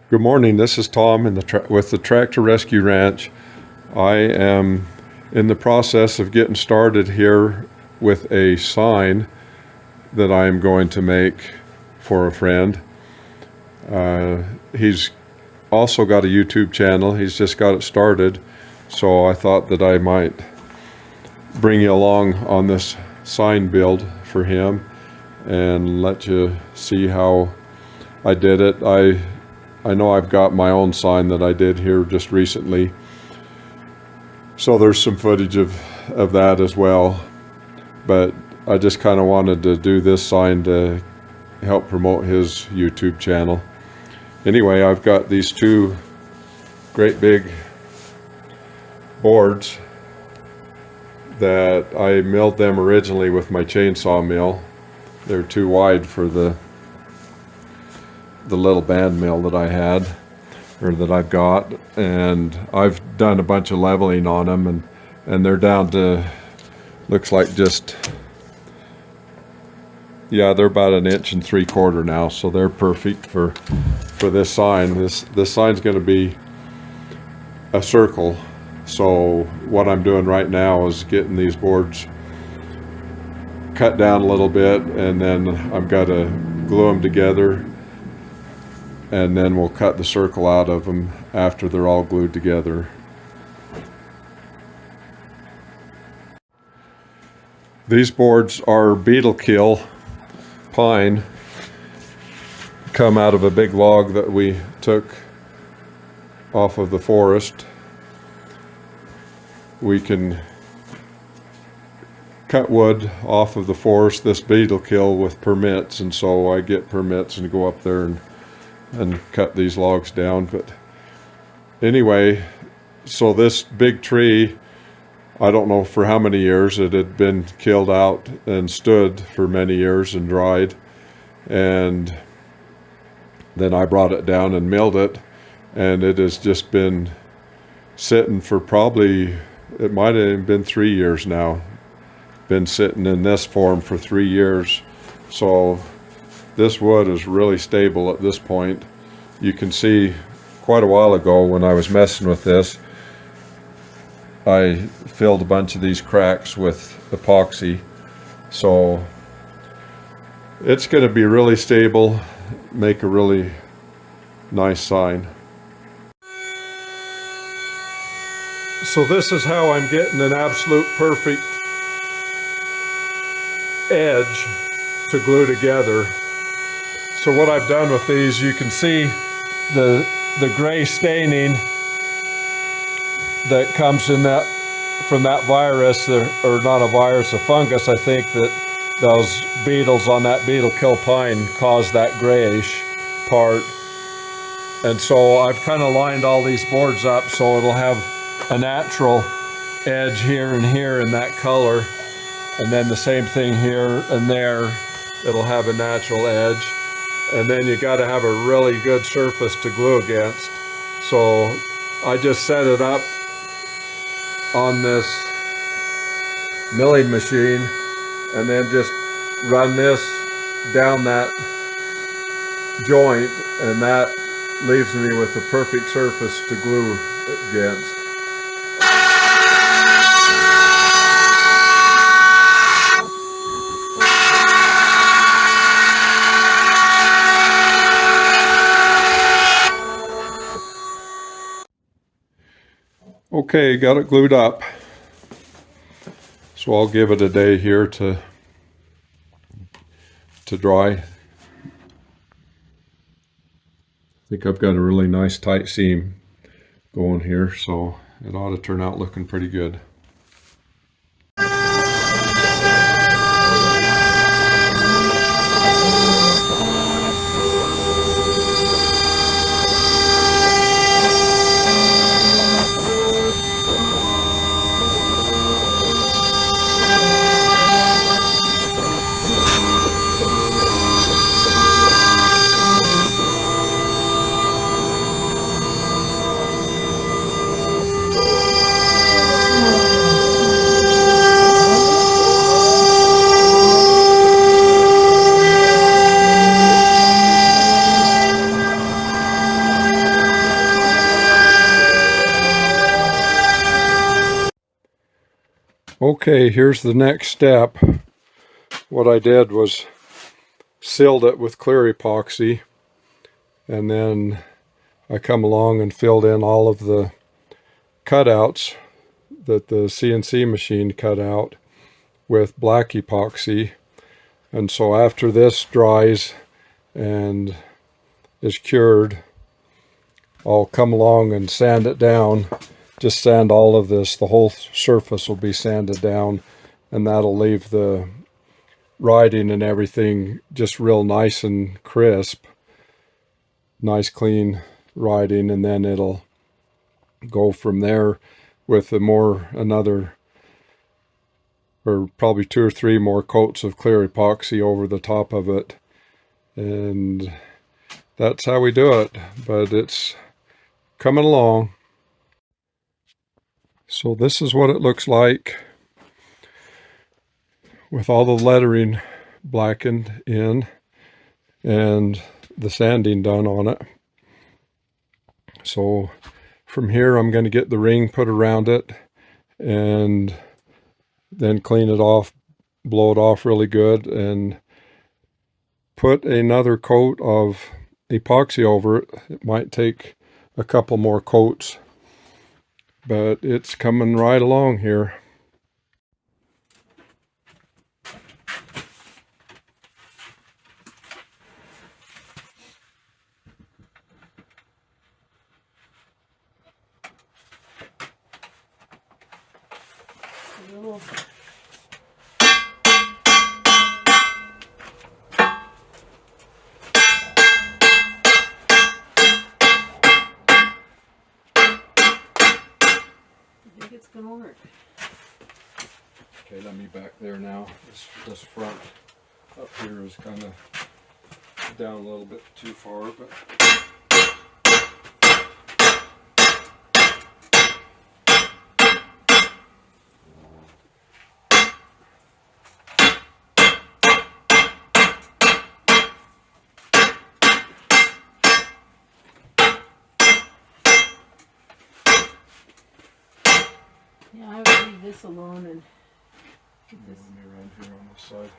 Good morning. This is Tom with the Tractor Rescue Ranch. I am in the process of getting started here with a sign that I am going to make for a friend. He's also got a YouTube channel. He's just got it started, so I thought that I might bring you along on this sign build for him and let you see how I did it. I know I've got my own sign that I did here just recently, so there's some footage of that as well, but I just kind of wanted to do this sign to help promote his YouTube channel. Anyway, I've got these two great big boards that I milled them originally with my chainsaw mill. They're too wide for the little band mill that I had, or that I've got, and I've done a bunch of leveling on them, and they're down to, looks like just, yeah, they're about 1 3/4 now, so they're perfect for this sign. This sign's going to be a circle, so what I'm doing right now is getting these boards cut down a little bit, and then I've got to glue them together, and then we'll cut the circle out of them after they're all glued together. These boards are beetle kill pine, come out of a big log that we took off of the forest. We can cut wood off of the forest, this beetle kill, with permits, and so I get permits and go up there and cut these logs down. But anyway, so this big tree, I don't know for how many years it had been killed out and stood for many years and dried, and then I brought it down and milled it, and it has just been sitting for probably, it might have been 3 years now, been sitting in this form for 3 years. So this wood is really stable at this point. You can see quite a while ago when I was messing with this, I filled a bunch of these cracks with epoxy. So it's going to be really stable, make a really nice sign. So this is how I'm getting an absolute perfect edge to glue together. So what I've done with these, you can see the gray staining that comes in that from that virus, or not a virus, a fungus, I think, that those beetles on that beetle kill pine caused that grayish part. And so I've kind of lined all these boards up so it'll have a natural edge here and here in that color, and then the same thing here and there, it'll have a natural edge. And then you got to have a really good surface to glue against. So I just set it up on this milling machine and then just run this down that joint, and that leaves me with the perfect surface to glue against. Okay, got it glued up. So I'll give it a day here to dry. I think I've got a really nice tight seam going here, so it ought to turn out looking pretty good. Okay, here's the next step. What I did was sealed it with clear epoxy, and then I come along and filled in all of the cutouts that the CNC machine cut out with black epoxy. And so after this dries and is cured, I'll come along and sand it down. Just sand all of this. The whole surface will be sanded down, and that'll leave the writing and everything just real nice and crisp. Nice clean writing, and then it'll go from there with another or probably 2 or 3 more coats of clear epoxy over the top of it. And that's how we do it, but it's coming along. So this is what it looks like with all the lettering blackened in and the sanding done on it. So from here I'm going to get the ring put around it and then clean it off, blow it off really good, and put another coat of epoxy over it. It might take a couple more coats, but it's coming right along here. I think it's gonna work. Okay, let me back there now. This front up here is kind of down a little bit too far, but Yeah, I would leave this alone and get this. let me around here on this side.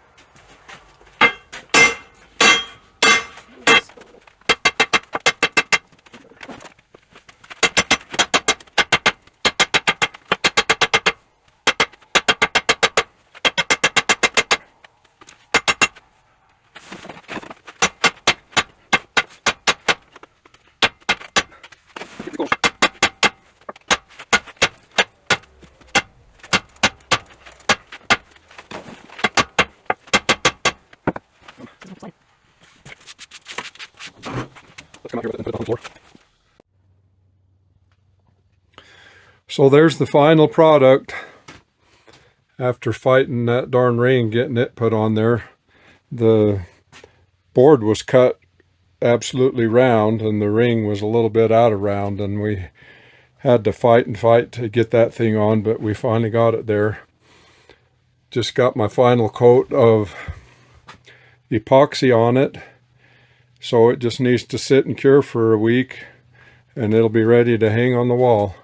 Let's come out here with it and put it on the floor. So there's the final product. After fighting that darn ring, getting it put on there, the board was cut absolutely round and the ring was a little bit out of round, and we had to fight and fight to get that thing on, but we finally got it there. Just got my final coat of epoxy on it, so it just needs to sit and cure for a week and it'll be ready to hang on the wall.